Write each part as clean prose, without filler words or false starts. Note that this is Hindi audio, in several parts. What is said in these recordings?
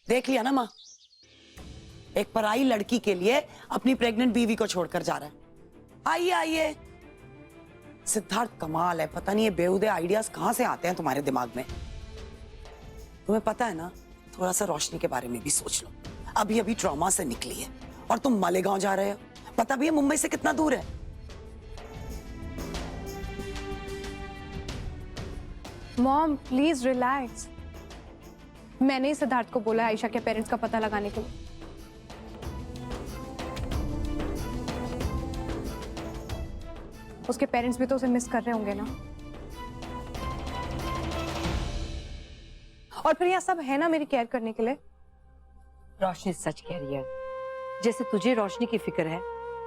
देख लिया ना माँ, एक पराई लड़की के लिए अपनी प्रेग्नेंट बीवी को छोड़कर जा रहा है। आइए आइए। सिद्धार्थ कमाल है, पता नहीं ये बेहुदे आइडियाज कहां से आते हैं तुम्हारे दिमाग में। तुम्हें पता है ना, थोड़ा सा रोशनी के बारे में भी सोच लो। अभी अभी ट्रॉमा से निकली है और तुम मालेगांव जा रहे हो। पता भी है मुंबई से कितना दूर है। Mom please relax. मैंने ही सिद्धार्थ को बोला आयशा के पेरेंट्स का पता लगाने के लिए। उसके पेरेंट्स भी तो उसे मिस कर रहे होंगे ना। और फिर यहाँ सब है ना मेरी केयर करने के लिए। रोशनी सच कह रही है। जैसे तुझे रोशनी की फिक्र है,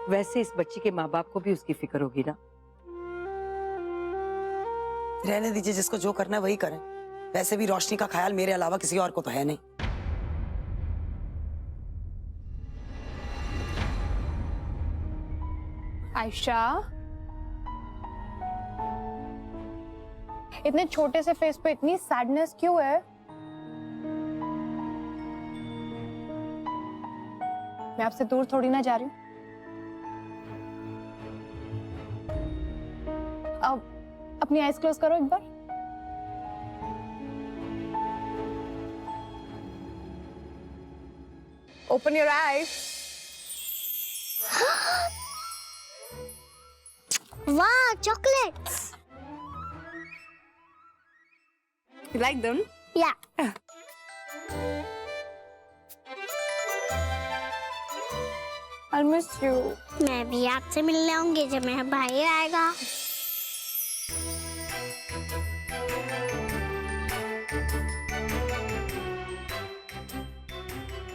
वैसे इस बच्ची के माँ बाप को भी उसकी फिक्र होगी ना। रहने दीजिए, जिसको जो करना है वही करें। वैसे भी रोशनी का ख्याल मेरे अलावा किसी और को तो है नहीं। आयशा, इतने छोटे से फेस पे इतनी सैडनेस क्यों है? मैं आपसे दूर थोड़ी ना जा रही हूँ। अब अपनी आईज क्लोज करो एक बार। Open your eyes. वाह, chocolates. You like them? Yeah. I'll miss you. मैं भी आपसे मिलने आऊंगी जब मेरा भाई आएगा।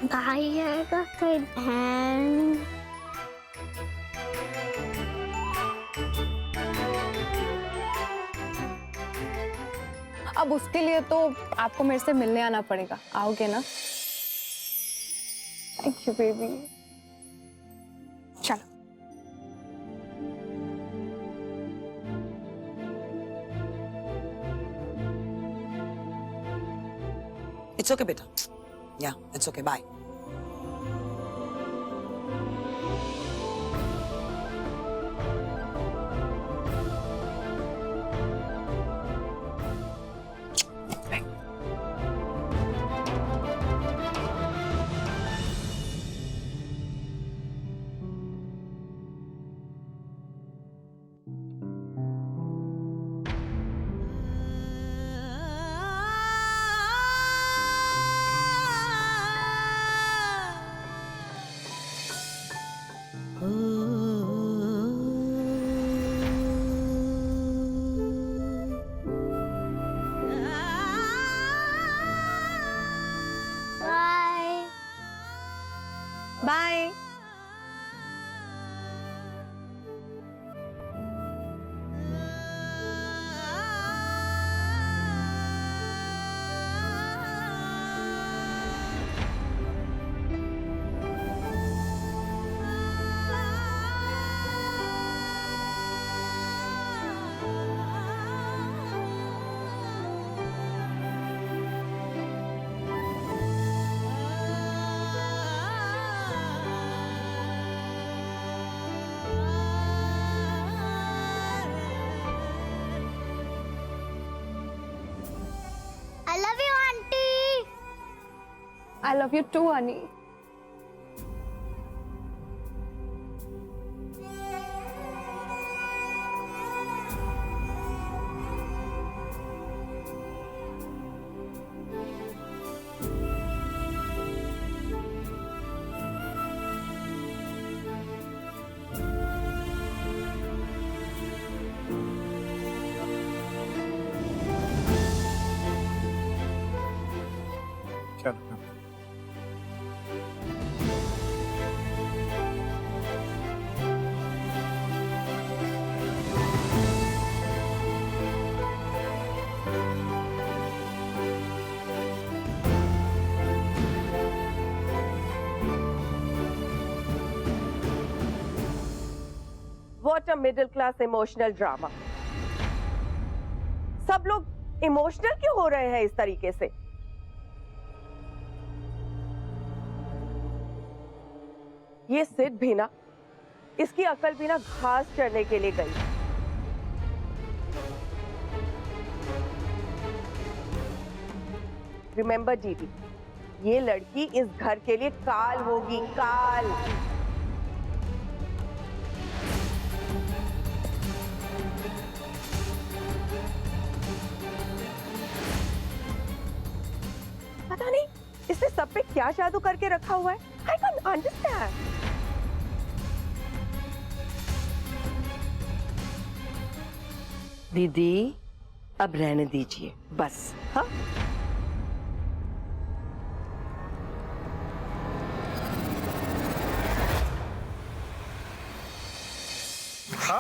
भाई आएगा फिर बहन। अब उसके लिए तो आपको मेरे से मिलने आना पड़ेगा। आओगे ना? Thank you baby. चलो। इट्स ओके बेटा। या it's okay, bye. Bye. Bye. I love you, auntie. I love you too, honey. What a middle class emotional drama. सब लोग इमोशनल क्यों हो रहे हैं इस तरीके से? ये सिड भी ना, इसकी अकल भी ना घास चढ़ने के लिए गई। रिमेंबर दीदी, ये लड़की इस घर के लिए काल होगी, काल। पता नहीं इसने सब पे क्या जादू करके रखा हुआ है। I can understand. दीदी अब रहने दीजिए बस। हाँ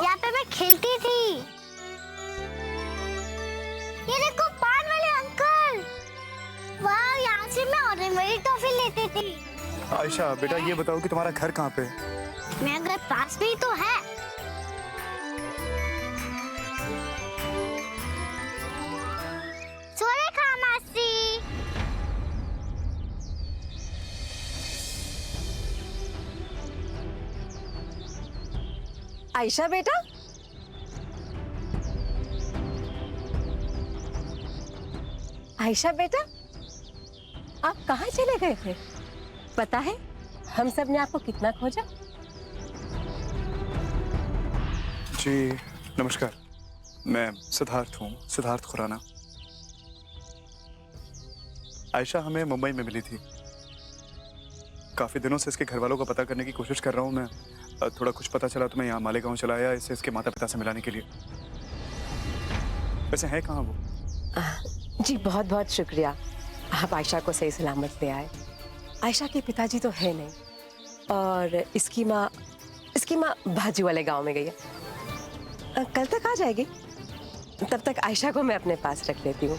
यहाँ पे मैं खेलती थी। ये देखो पान वाले अंकल। वाह, यहाँ से मैं ऑरेंज वाली टॉफी लेती थी। आयशा बेटा ये बताओ कि तुम्हारा घर कहाँ पे है? मेरा घर पास में ही तो है। सुरेखा मासी। आयशा बेटा, आयशा बेटा, आप कहाँ चले गए थे? पता है हम सब ने आपको कितना खोजा। जी नमस्कार, मैं सिद्धार्थ हूँ, सिद्धार्थ खुराना। आयशा हमें मुंबई में मिली थी। काफी दिनों से इसके घर वालों का पता करने की कोशिश कर रहा हूँ मैं। थोड़ा कुछ पता चला तो मैं यहाँ मालेगांव चला आया इसे इसके माता पिता से मिलाने के लिए। वैसे है कहाँ वो? जी बहुत बहुत शुक्रिया, आप आयशा को सही सलामत ले आए। आयशा के पिताजी तो है नहीं और इसकी माँ बाजू वाले गांव में गई है। कल तक आ जाएगी, तब तक आयशा को मैं अपने पास रख लेती हूँ।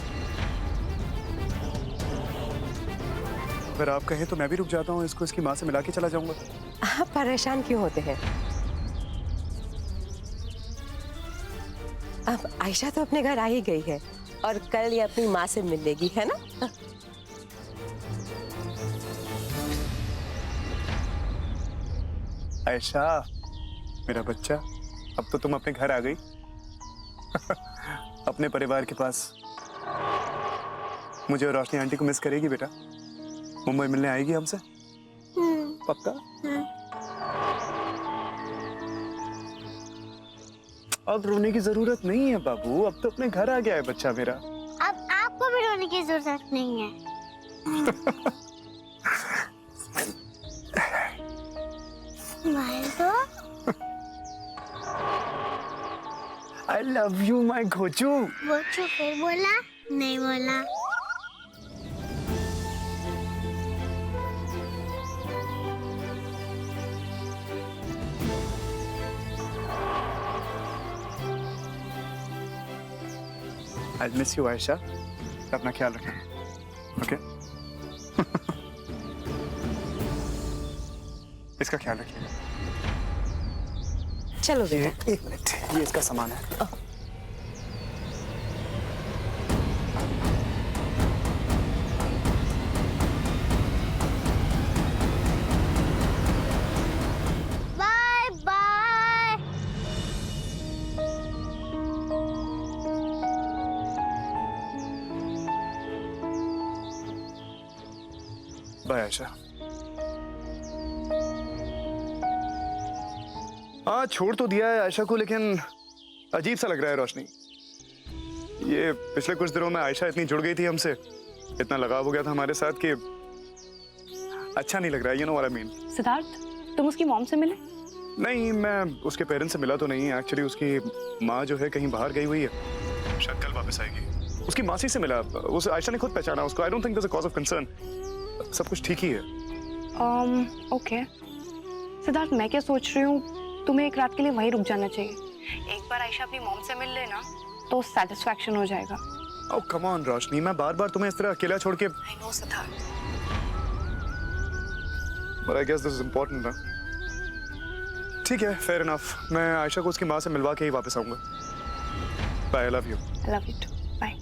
अगर आप कहें तो मैं भी रुक जाता हूँ, इसको इसकी माँ से मिला के चला जाऊंगा। आप परेशान क्यों होते हैं? अब आयशा तो अपने घर आ ही गई है और कल ये अपनी माँ से मिल लेगी, है ना? आयशा मेरा बच्चा, अब तो तुम अपने घर आ गई। अपने परिवार के पास। मुझे और रोशनी आंटी को मिस करेगी बेटा? मुंबई मिलने आएगी हमसे? पक्का? अब रोने की जरूरत नहीं है बाबू, अब तो अपने घर आ गया है बच्चा मेरा। अब आपको भी रोने की जरूरत नहीं है। स्माइल दो। I love you my घोचू। वो फिर बोला, नहीं बोला। I miss you Ayesha. अपना ख्याल रखना, ओके? इसका ख्याल रखिए। चलो बेटा। एक मिनट, ये इसका सामान है। Bye bye. बाय आयशा। हाँ छोड़ तो दिया है आयशा को, लेकिन अजीब सा लग रहा है रोशनी। ये पिछले कुछ दिनों में आयशा इतनी जुड़ गई थी हमसे, इतना लगाव हो गया था हमारे साथ कि अच्छा नहीं लग रहा है। You know what I mean. Siddharth, तुम उसकी मॉम से मिले? नहीं, मैं उसके पेरेंट्स से मिला तो नहीं। एक्चुअली उसकी माँ जो है कहीं बाहर गई हुई है, शायद कल वापस आएगी। उसकी मासी से मिला, उस आयशा ने खुद पहचाना उसको। I don't think there is a cause of concern. सब कुछ ठीक ही है। ओके सिद्धार्थ, मैं क्या सोच रही हूँ, तुम्हें एक रात के लिए वहीं रुक जाना चाहिए। एक बार आयशा अपनी मॉम से मिल लेना तो सेटिस्फैक्शन हो जाएगा। ओह कम ऑन रोशनी, मैं बार बार तुम्हें इस तरह अकेला छोड़ के। I know Siddharth. But I guess this is important ना। ठीक है, fair enough। मैं आयशा को उसकी माँ से मिलवा के ही वापस आऊंगा। Bye, I love you। I love you too। Bye।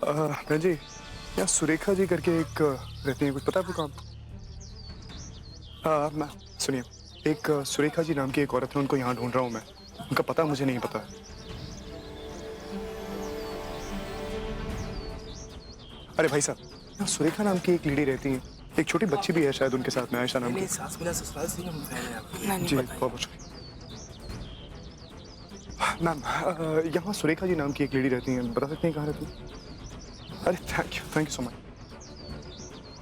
बहन जी, यहाँ सुरेखा जी करके एक रहती हैं, कुछ पता है आपको काम? मैं सुनिए, एक सुरेखा जी नाम की एक औरत है, उनको यहाँ ढूंढ रहा हूँ मैं। उनका पता मुझे नहीं पता। अरे भाई साहब, यहाँ सुरेखा नाम की एक लेडी रहती है, एक छोटी बच्ची भी है शायद उनके साथ में, आयशा नाम की। सास मिला ससुराल से ही हम फैले आपको। जी बहुत बहुत शुक्रिया मैम। यहाँ सुरेखा जी नाम की एक लेडी रहती हैं, बता सकते हैं कहाँ रहती हैं? अरे थैंक यू सो मच।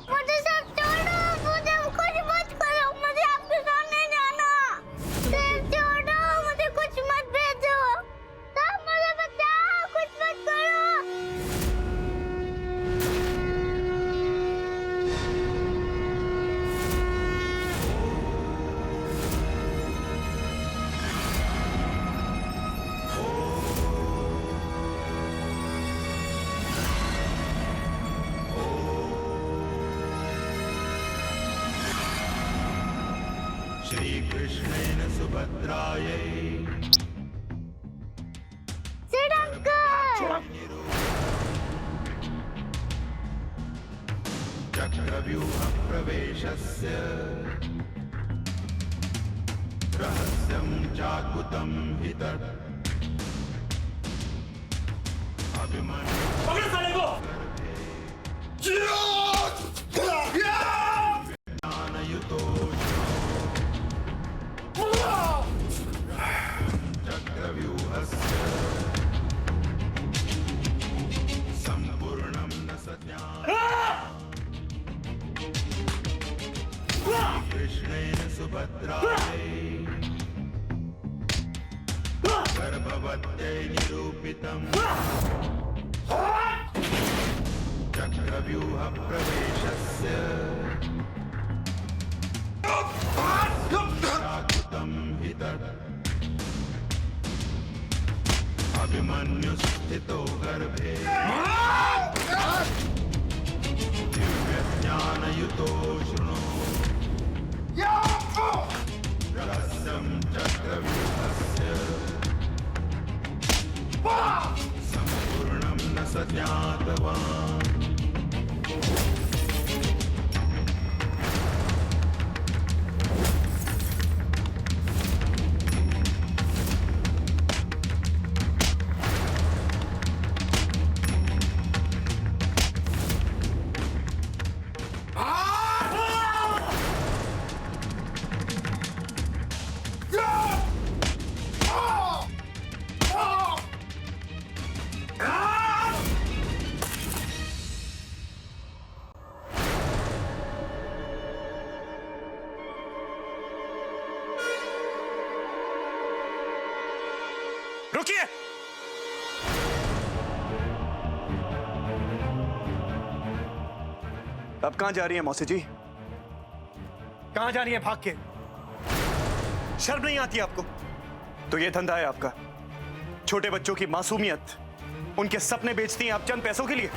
मुझे सब छोड़ो, मुझे कुछ मत करो, मुझे आपके सामने जाना। सिर्फ छोड़ो, मुझे कुछ मत भेजो। सब मुझे बचाओ, कुछ मत करो। श्रीकृष्णेन सुभद्रायै सिड अंकल, चक्रव्यूहप्रवेशस्य रहस्यं चाकुतं हि तत् अभिमन्यु ज्ञानयुतो चक्रव्यूहस्य सम्पूर्णं न सज्ञानं कृष्णेन सुभद्रायै गर्भवत्यै निरूपितं चक्रव्यूहप्रवेशस्य चाकुतं हि तत् अभिमन्युस्थितो गर्भे दिव्यज्ञानयुतो शृणु रहस्यं चक्रव्यूहस्य सम्पूर्णं न स ज्ञातवान् रुकिए! अब कहां जा रही है मौसी जी? कहां जा रही है भाग के? शर्म नहीं आती आपको? तो ये धंधा है आपका, छोटे बच्चों की मासूमियत, उनके सपने बेचती हैं आप चंद पैसों के लिए।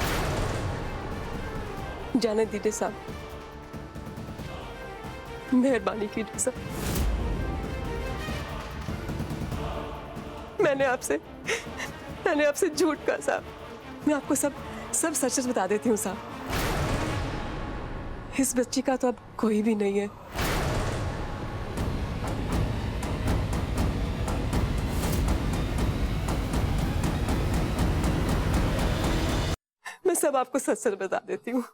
जाने दीजिए साहब, मेहरबानी कीजिए साहब। मैंने आपसे झूठ कहा साहब। मैं आपको सब सच सच बता देती हूँ साहब। इस बच्ची का तो अब कोई भी नहीं है। मैं सब आपको सच सच बता देती हूँ।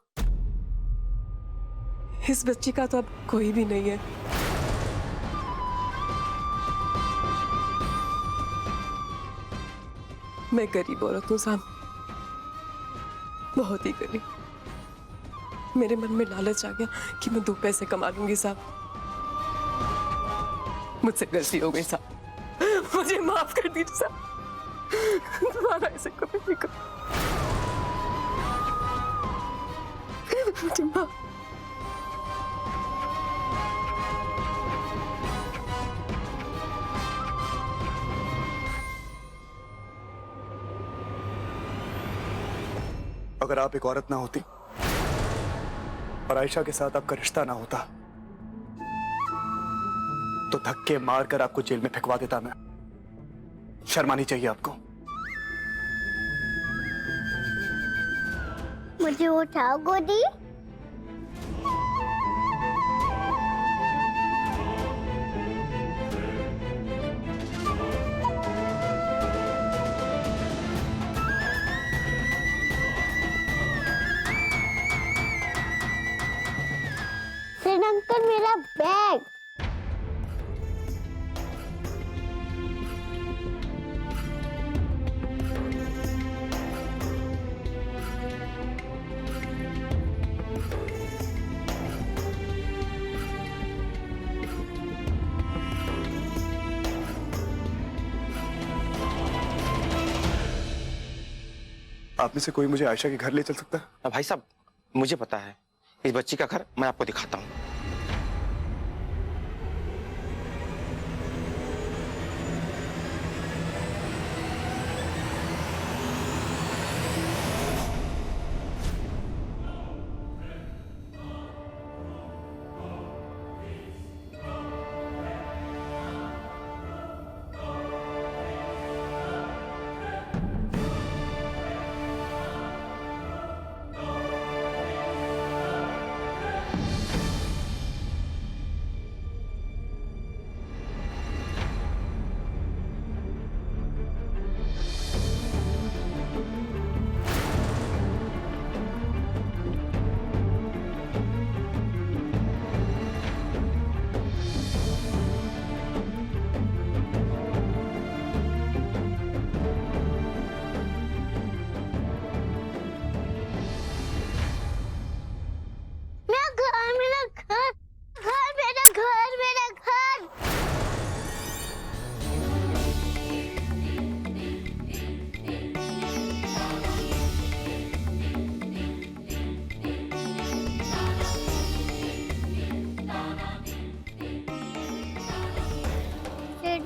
इस बच्ची का तो अब कोई भी नहीं है। मैं गरीब औरत हूँ साहब, बहुत ही गरीब। मेरे मन में लालच आ गया कि मैं 2 पैसे कमा लूंगी साहब। मुझसे गलती हो गई साहब, मुझे माफ कर दीजिए साहब। दोबारा ऐसे कभी नहीं करूँ। मुझे माफ। अगर आप एक औरत ना होती और आयशा के साथ आपका रिश्ता ना होता तो धक्के मारकर आपको जेल में फेंकवा देता मैं। शर्म आनी चाहिए आपको। मुझे उठाओ गोदी। अंकल मेरा बैग। आप में से कोई मुझे आयशा के घर ले चल सकता है? भाई साहब, मुझे पता है इस बच्ची का घर, मैं आपको दिखाता हूँ।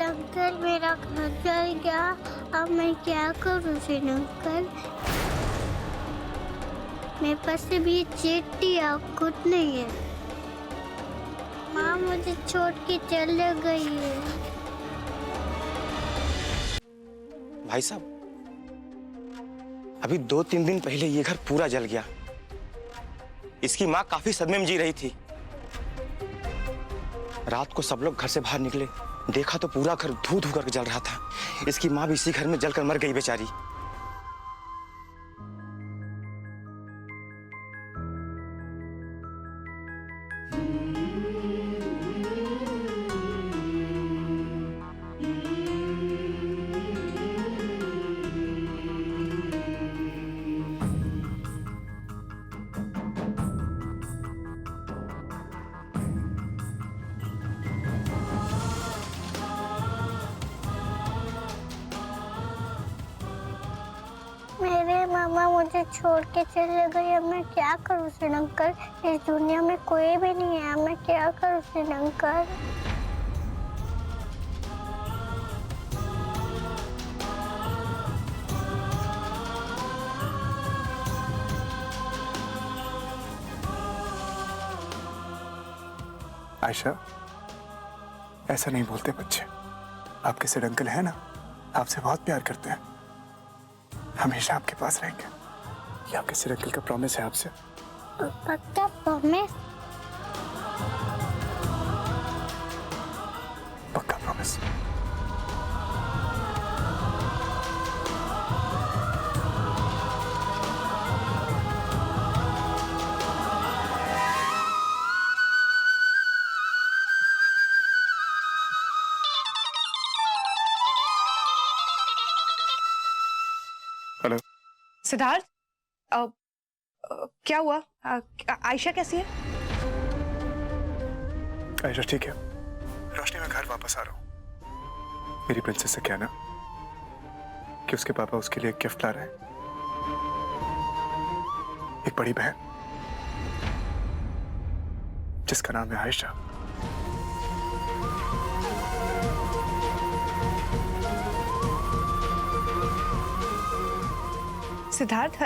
अंकल मेरा घर चल गया, अब मैं क्या करूँ अंकल? मेरे पास भी चिट्ठी और कुछ नहीं है। माँ मुझे छोड़ के चले गई है। भाई साहब, अभी 2-3 दिन पहले ये घर पूरा जल गया। इसकी माँ काफी सदमे में जी रही थी। रात को सब लोग घर से बाहर निकले, देखा तो पूरा घर धू धू करके जल रहा था। इसकी माँ भी इसी घर में जलकर मर गई बेचारी। मेरे मामा मुझे छोड़ के चले गए, अब मैं क्या करूँ अंकल? इस दुनिया में कोई भी नहीं है, मैं क्या करूँ अंकल? आयशा, ऐसा नहीं बोलते बच्चे। आपके सिड अंकल है ना, आपसे बहुत प्यार करते हैं, हमेशा आपके पास रहेंगे। ये आपके सिड अंकल का प्रॉमिस है आपसे। पक्का प्रॉमिस? पक्का प्रॉमिस। हेलो सिद्धार्थ, क्या हुआ? आयशा कैसी है? आयशा ठीक है। रोशनी, मैं घर वापस आ रहा हूँ। मेरी प्रिंसेस से कहना कि उसके पापा उसके लिए एक गिफ्ट ला रहे हैं, एक बड़ी बहन जिसका नाम है आयशा। सिद्धार्थ,